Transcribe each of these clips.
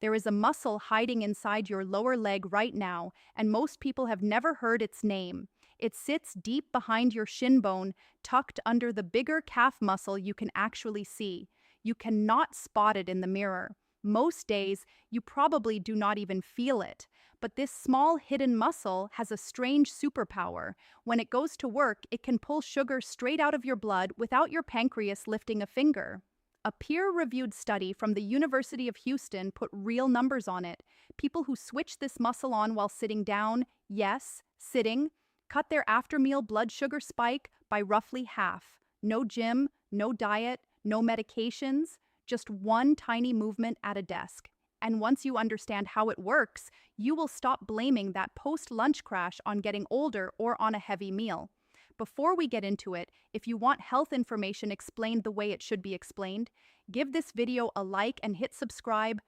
There is a muscle hiding inside your lower leg right now, and most people have never heard its name. It sits deep behind your shin bone, tucked under the bigger calf muscle you can actually see. You cannot spot it in the mirror. Most days, you probably do not even feel it. But this small hidden muscle has a strange superpower. When it goes to work, it can pull sugar straight out of your blood without your pancreas lifting a finger. A peer-reviewed study from the University of Houston put real numbers on it. People who switch this muscle on while sitting down, yes, sitting, cut their after-meal blood sugar spike by roughly half. No gym, no diet, no medications, just one tiny movement at a desk. And once you understand how it works, you will stop blaming that post-lunch crash on getting older or on a heavy meal. Before we get into it, if you want health information explained the way it should be explained, give this video a like and hit subscribe.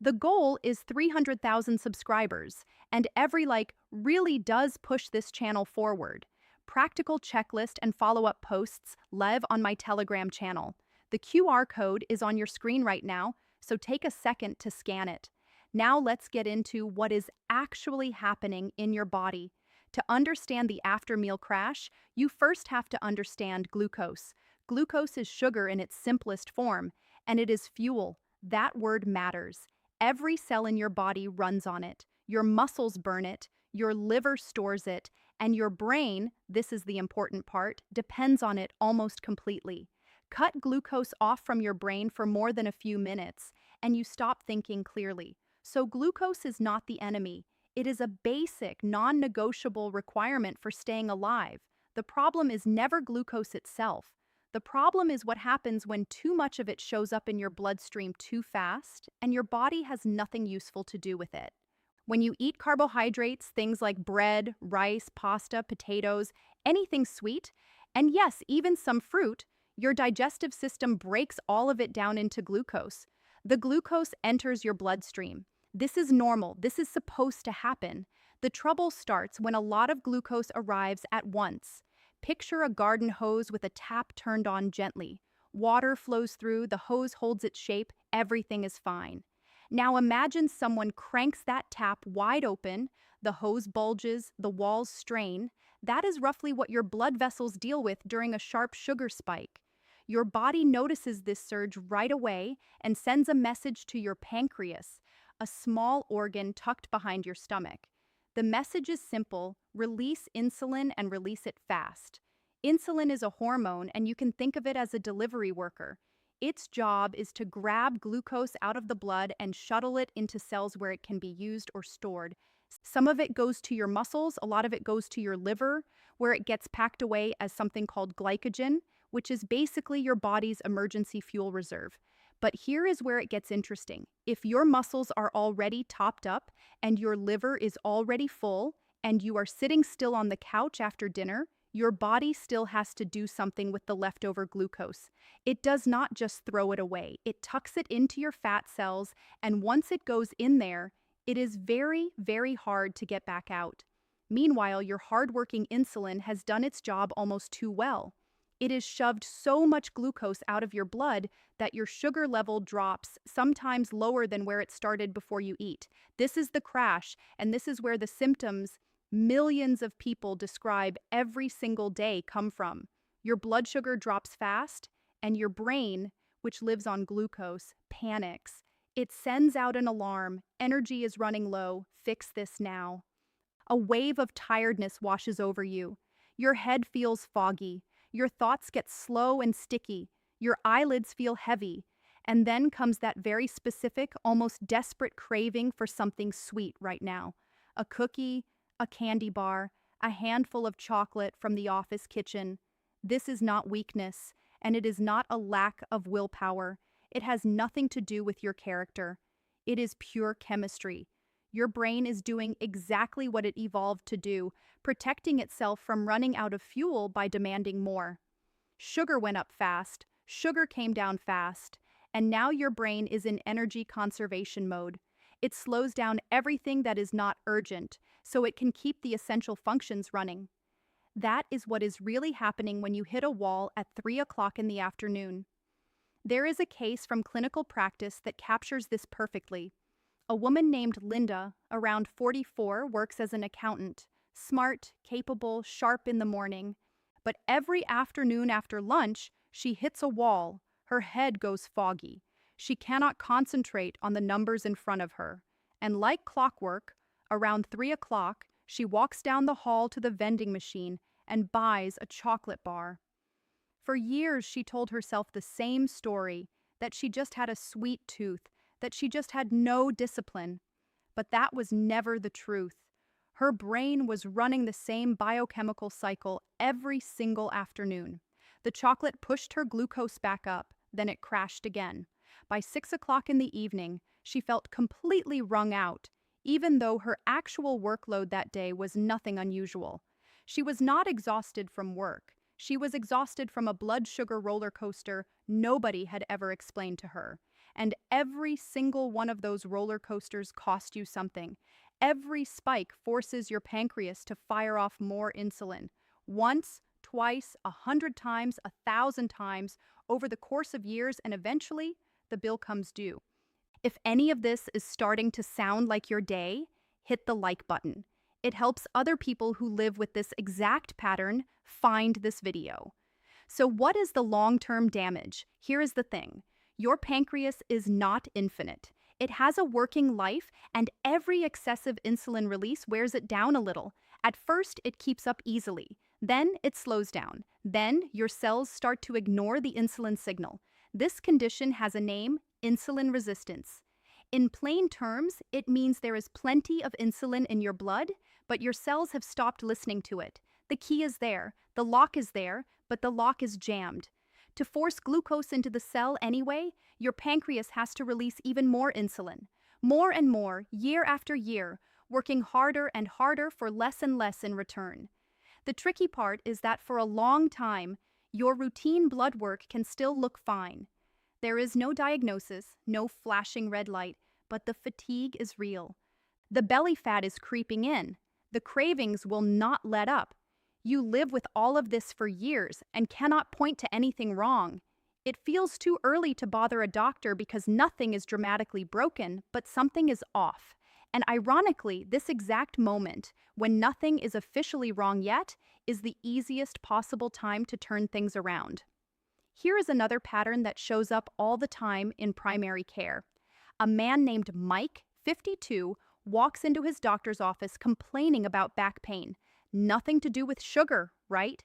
The goal is 300,000 subscribers, and every like really does push this channel forward. Practical checklist and follow-up posts live on my Telegram channel. The QR code is on your screen right now, so take a second to scan it. Now let's get into what is actually happening in your body. To understand the after-meal crash, you first have to understand glucose. Glucose is sugar in its simplest form, and it is fuel. That word matters. Every cell in your body runs on it. Your muscles burn it, your liver stores it, and your brain, this is the important part, depends on it almost completely. Cut glucose off from your brain for more than a few minutes, and you stop thinking clearly. So glucose is not the enemy. It is a basic, non-negotiable requirement for staying alive. The problem is never glucose itself. The problem is what happens when too much of it shows up in your bloodstream too fast, and your body has nothing useful to do with it. When you eat carbohydrates, things like bread, rice, pasta, potatoes, anything sweet, and yes, even some fruit, your digestive system breaks all of it down into glucose. The glucose enters your bloodstream. This is normal. This is supposed to happen. The trouble starts when a lot of glucose arrives at once. Picture a garden hose with a tap turned on gently. Water flows through, the hose holds its shape, everything is fine. Now imagine someone cranks that tap wide open, the hose bulges, the walls strain. That is roughly what your blood vessels deal with during a sharp sugar spike. Your body notices this surge right away and sends a message to your pancreas, a small organ tucked behind your stomach. The message is simple: release insulin and release it fast. Insulin is a hormone, and you can think of it as a delivery worker. Its job is to grab glucose out of the blood and shuttle it into cells where it can be used or stored. Some of it goes to your muscles, a lot of it goes to your liver, where it gets packed away as something called glycogen, which is basically your body's emergency fuel reserve. But here is where it gets interesting. If your muscles are already topped up and your liver is already full and you are sitting still on the couch after dinner, your body still has to do something with the leftover glucose. It does not just throw it away. It tucks it into your fat cells, and once it goes in there, it is very, very hard to get back out. Meanwhile, your hardworking insulin has done its job almost too well. It has shoved so much glucose out of your blood that your sugar level drops, sometimes lower than where it started before you eat. This is the crash, and this is where the symptoms millions of people describe every single day come from. Your blood sugar drops fast, and your brain, which lives on glucose, panics. It sends out an alarm: energy is running low, fix this now. A wave of tiredness washes over you. Your head feels foggy. Your thoughts get slow and sticky. Your eyelids feel heavy. And then comes that very specific, almost desperate craving for something sweet right now. A cookie, a candy bar, a handful of chocolate from the office kitchen. This is not weakness, and it is not a lack of willpower. It has nothing to do with your character. It is pure chemistry. Your brain is doing exactly what it evolved to do, protecting itself from running out of fuel by demanding more. Sugar went up fast, sugar came down fast, and now your brain is in energy conservation mode. It slows down everything that is not urgent, so it can keep the essential functions running. That is what is really happening when you hit a wall at 3 o'clock in the afternoon. There is a case from clinical practice that captures this perfectly. A woman named Linda, around 44, works as an accountant. Smart, capable, sharp in the morning. But every afternoon after lunch, she hits a wall. Her head goes foggy. She cannot concentrate on the numbers in front of her. And like clockwork, around 3 o'clock, she walks down the hall to the vending machine and buys a chocolate bar. For years, she told herself the same story, that she just had a sweet tooth, that she just had no discipline. But that was never the truth. Her brain was running the same biochemical cycle every single afternoon. The chocolate pushed her glucose back up, then it crashed again. By 6 o'clock in the evening, she felt completely wrung out, even though her actual workload that day was nothing unusual. She was not exhausted from work. She was exhausted from a blood sugar roller coaster nobody had ever explained to her. And every single one of those roller coasters cost you something. Every spike forces your pancreas to fire off more insulin. Once, twice, 100 times, 1,000 times, over the course of years, and eventually, the bill comes due. If any of this is starting to sound like your day, hit the like button. It helps other people who live with this exact pattern find this video. So what is the long-term damage? Here is the thing. Your pancreas is not infinite. It has a working life, and every excessive insulin release wears it down a little. At first, it keeps up easily. Then it slows down. Then your cells start to ignore the insulin signal. This condition has a name: insulin resistance. In plain terms, it means there is plenty of insulin in your blood, but your cells have stopped listening to it. The key is there, the lock is there, but the lock is jammed. To force glucose into the cell anyway, your pancreas has to release even more insulin. More and more, year after year, working harder and harder for less and less in return. The tricky part is that for a long time, your routine blood work can still look fine. There is no diagnosis, no flashing red light, but the fatigue is real. The belly fat is creeping in. The cravings will not let up. You live with all of this for years and cannot point to anything wrong. It feels too early to bother a doctor because nothing is dramatically broken, but something is off. And ironically, this exact moment, when nothing is officially wrong yet, is the easiest possible time to turn things around. Here is another pattern that shows up all the time in primary care. A man named Mike, 52, walks into his doctor's office complaining about back pain. Nothing to do with sugar, right?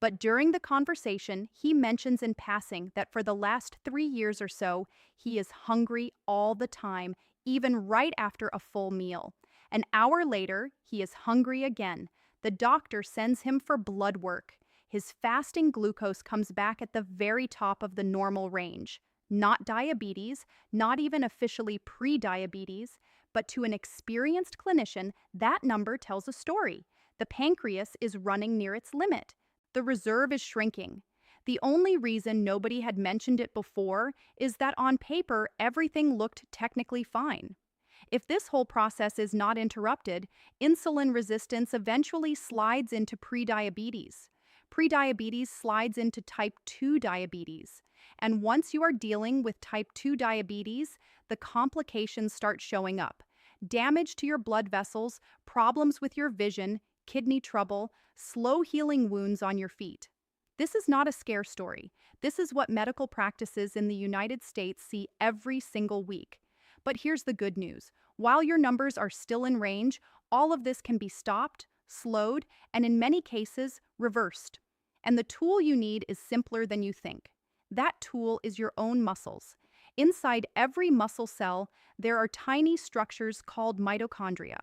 But during the conversation, he mentions in passing that for the last 3 years or so, he is hungry all the time, even right after a full meal. An hour later, he is hungry again. The doctor sends him for blood work. His fasting glucose comes back at the very top of the normal range. Not diabetes, not even officially pre-diabetes, but to an experienced clinician, that number tells a story. The pancreas is running near its limit. The reserve is shrinking. The only reason nobody had mentioned it before is that on paper, everything looked technically fine. If this whole process is not interrupted, insulin resistance eventually slides into prediabetes. Prediabetes slides into type 2 diabetes. And once you are dealing with type 2 diabetes, the complications start showing up. Damage to your blood vessels, problems with your vision, kidney trouble, slow healing wounds on your feet. This is not a scare story. This is what medical practices in the United States see every single week. But here's the good news. While your numbers are still in range, all of this can be stopped, slowed, and in many cases, reversed. And the tool you need is simpler than you think. That tool is your own muscles. Inside every muscle cell, there are tiny structures called mitochondria.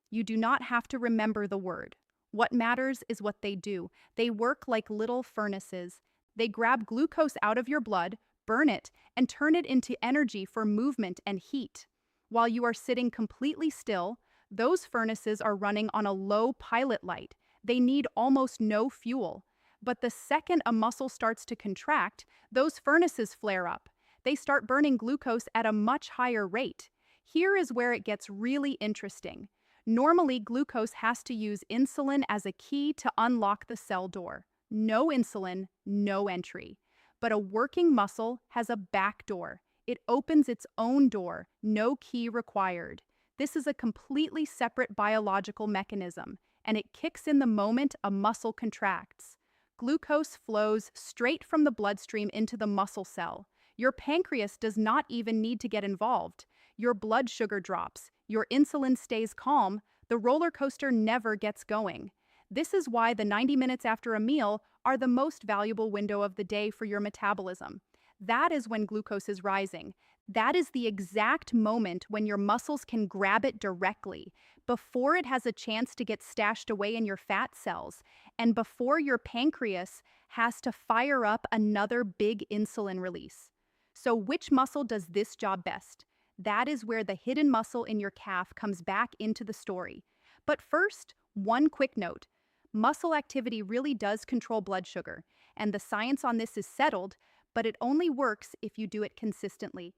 You do not have to remember the word. What matters is what they do. They work like little furnaces. They grab glucose out of your blood, burn it, and turn it into energy for movement and heat. While you are sitting completely still, those furnaces are running on a low pilot light. They need almost no fuel. But the second a muscle starts to contract, those furnaces flare up. They start burning glucose at a much higher rate. Here is where it gets really interesting. Normally, glucose has to use insulin as a key to unlock the cell door. No insulin, no entry. But a working muscle has a back door. It opens its own door, no key required. This is a completely separate biological mechanism, and it kicks in the moment a muscle contracts. Glucose flows straight from the bloodstream into the muscle cell. Your pancreas does not even need to get involved. Your blood sugar drops, your insulin stays calm, the roller coaster never gets going. This is why the 90 minutes after a meal are the most valuable window of the day for your metabolism. That is when glucose is rising. That is the exact moment when your muscles can grab it directly, before it has a chance to get stashed away in your fat cells, and before your pancreas has to fire up another big insulin release. So, which muscle does this job best? That is where the hidden muscle in your calf comes back into the story. But first, one quick note. Muscle activity really does control blood sugar, and the science on this is settled, but it only works if you do it consistently.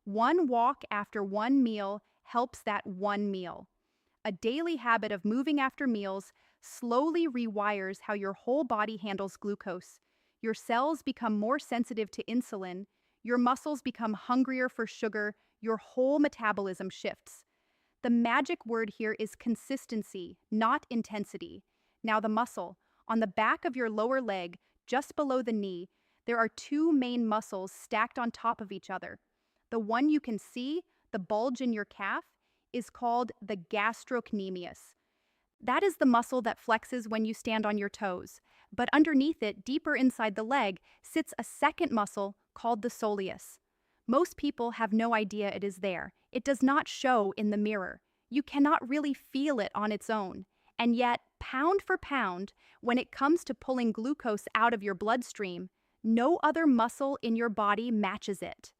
One walk after one meal helps that one meal. A daily habit of moving after meals slowly rewires how your whole body handles glucose. Your cells become more sensitive to insulin, your muscles become hungrier for sugar, your whole metabolism shifts. The magic word here is consistency, not intensity. Now the muscle. On the back of your lower leg, just below the knee, there are two main muscles stacked on top of each other. The one you can see, the bulge in your calf, is called the gastrocnemius. That is the muscle that flexes when you stand on your toes. But underneath it, deeper inside the leg, sits a second muscle called the soleus. Most people have no idea it is there. It does not show in the mirror. You cannot really feel it on its own. And yet, pound for pound, when it comes to pulling glucose out of your bloodstream, no other muscle in your body matches it.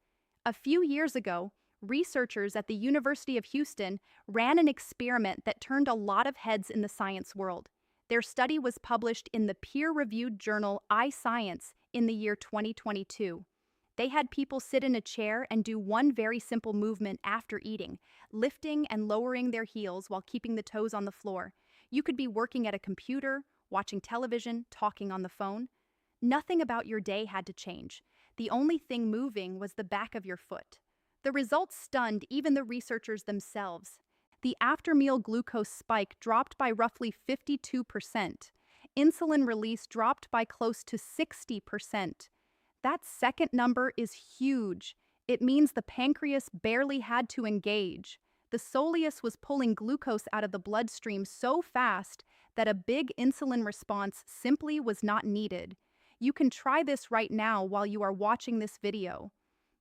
A few years ago, researchers at the University of Houston ran an experiment that turned a lot of heads in the science world. Their study was published in the peer-reviewed journal iScience in the year 2022. They had people sit in a chair and do one very simple movement after eating, lifting and lowering their heels while keeping the toes on the floor. You could be working at a computer, watching television, talking on the phone. Nothing about your day had to change. The only thing moving was the back of your foot. The results stunned even the researchers themselves. The after-meal glucose spike dropped by roughly 52%. Insulin release dropped by close to 60%. That second number is huge. It means the pancreas barely had to engage. The soleus was pulling glucose out of the bloodstream so fast that a big insulin response simply was not needed. You can try this right now while you are watching this video.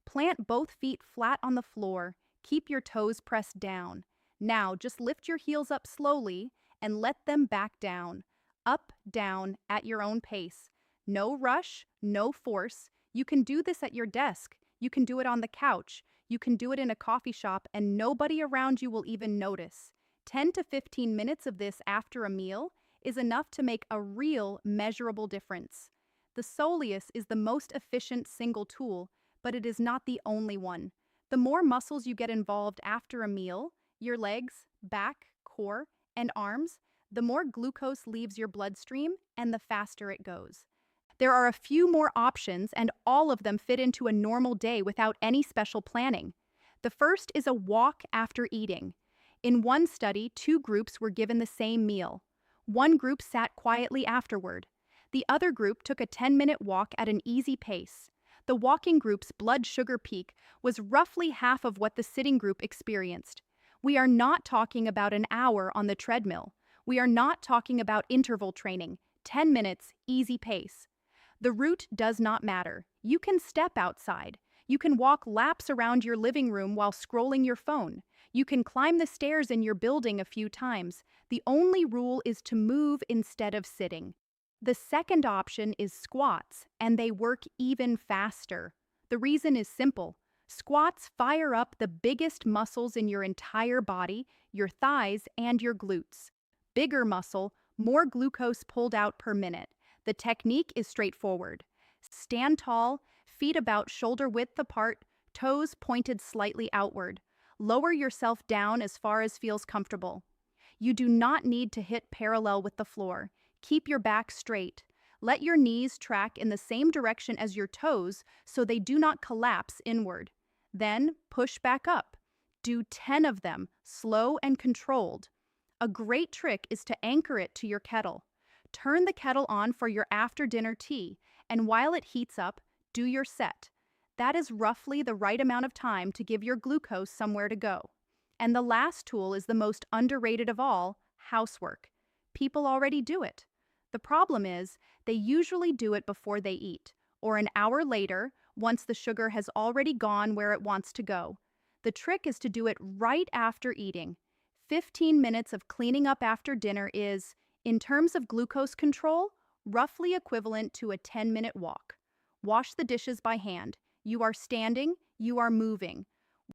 Plant both feet flat on the floor, keep your toes pressed down. Now just lift your heels up slowly and let them back down. Up, down, at your own pace. No rush, no force. You can do this at your desk. You can do it on the couch. You can do it in a coffee shop and nobody around you will even notice. 10 to 15 minutes of this after a meal is enough to make a real measurable difference. The soleus is the most efficient single tool, but it is not the only one. The more muscles you get involved after a meal, your legs, back, core, and arms, the more glucose leaves your bloodstream and the faster it goes. There are a few more options and all of them fit into a normal day without any special planning. The first is a walk after eating. In one study, two groups were given the same meal. One group sat quietly afterward. The other group took a 10-minute walk at an easy pace. The walking group's blood sugar peak was roughly half of what the sitting group experienced. We are not talking about an hour on the treadmill. We are not talking about interval training. 10 minutes, easy pace. The route does not matter. You can step outside. You can walk laps around your living room while scrolling your phone. You can climb the stairs in your building a few times. The only rule is to move instead of sitting. The second option is squats, and they work even faster. The reason is simple. Squats fire up the biggest muscles in your entire body, your thighs and your glutes. Bigger muscle, more glucose pulled out per minute. The technique is straightforward. Stand tall, feet about shoulder width apart, toes pointed slightly outward. Lower yourself down as far as feels comfortable. You do not need to hit parallel with the floor. Keep your back straight. Let your knees track in the same direction as your toes so they do not collapse inward. Then push back up. Do 10 of them, slow and controlled. A great trick is to anchor it to your kettle. Turn the kettle on for your after-dinner tea, and while it heats up, do your set. That is roughly the right amount of time to give your glucose somewhere to go. And the last tool is the most underrated of all, housework. People already do it. The problem is, they usually do it before they eat, or an hour later, once the sugar has already gone where it wants to go. The trick is to do it right after eating. 15 minutes of cleaning up after dinner is, in terms of glucose control, roughly equivalent to a 10-minute walk. Wash the dishes by hand. You are standing, you are moving.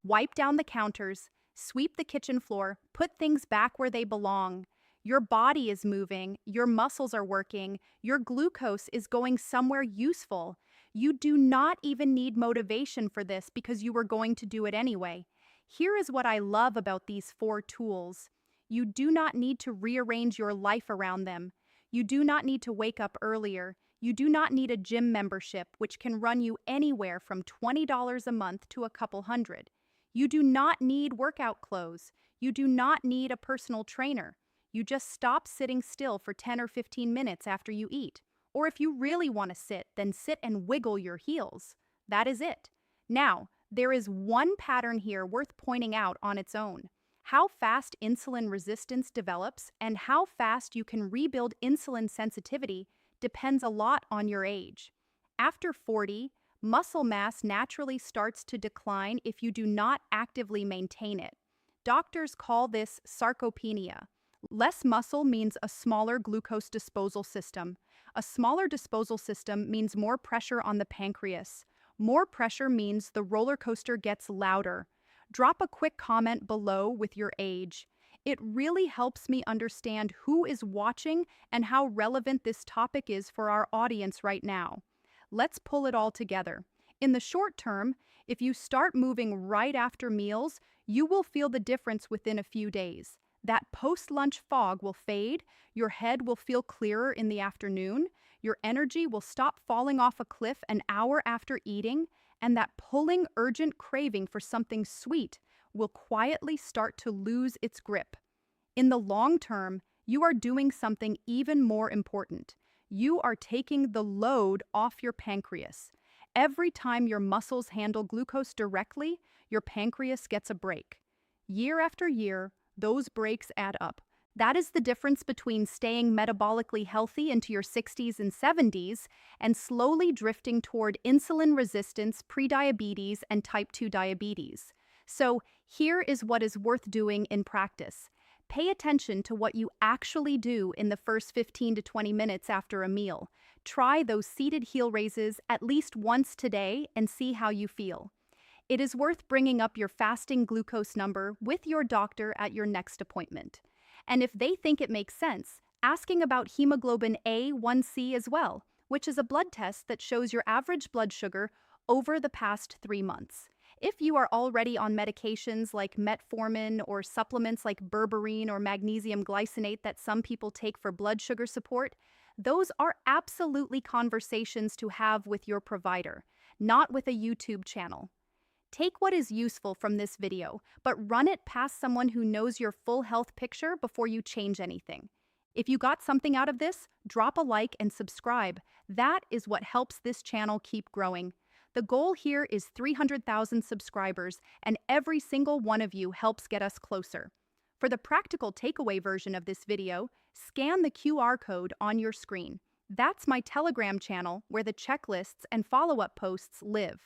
Wipe down the counters, sweep the kitchen floor, put things back where they belong. Your body is moving, your muscles are working, your glucose is going somewhere useful. You do not even need motivation for this because you were going to do it anyway. Here is what I love about these 4 tools. You do not need to rearrange your life around them. You do not need to wake up earlier. You do not need a gym membership, which can run you anywhere from $20 a month to a couple hundred. You do not need workout clothes. You do not need a personal trainer. You just stop sitting still for 10 or 15 minutes after you eat. Or if you really want to sit, then sit and wiggle your heels. That is it. Now, there is one pattern here worth pointing out on its own. How fast insulin resistance develops and how fast you can rebuild insulin sensitivity depends a lot on your age. After 40, muscle mass naturally starts to decline if you do not actively maintain it. Doctors call this sarcopenia. Less muscle means a smaller glucose disposal system. A smaller disposal system means more pressure on the pancreas. More pressure means the roller coaster gets louder. Drop a quick comment below with your age. It really helps me understand who is watching and how relevant this topic is for our audience right now. Let's pull it all together. In the short term, if you start moving right after meals, you will feel the difference within a few days. That post-lunch fog will fade, your head will feel clearer in the afternoon, your energy will stop falling off a cliff an hour after eating, and that pulling, urgent craving for something sweet will quietly start to lose its grip. In the long term, you are doing something even more important. You are taking the load off your pancreas. Every time your muscles handle glucose directly, your pancreas gets a break. Year after year, those breaks add up. That is the difference between staying metabolically healthy into your 60s and 70s and slowly drifting toward insulin resistance, prediabetes, and type 2 diabetes. So here is what is worth doing in practice. Pay attention to what you actually do in the first 15 to 20 minutes after a meal. Try those seated heel raises at least once today and see how you feel. It is worth bringing up your fasting glucose number with your doctor at your next appointment. And if they think it makes sense, asking about hemoglobin A1C as well, which is a blood test that shows your average blood sugar over the past 3 months. If you are already on medications like metformin or supplements like berberine or magnesium glycinate that some people take for blood sugar support, those are absolutely conversations to have with your provider, not with a YouTube channel. Take what is useful from this video, but run it past someone who knows your full health picture before you change anything. If you got something out of this, drop a like and subscribe. That is what helps this channel keep growing. The goal here is 300,000 subscribers, and every single one of you helps get us closer. For the practical takeaway version of this video, scan the QR code on your screen. That's my Telegram channel where the checklists and follow-up posts live.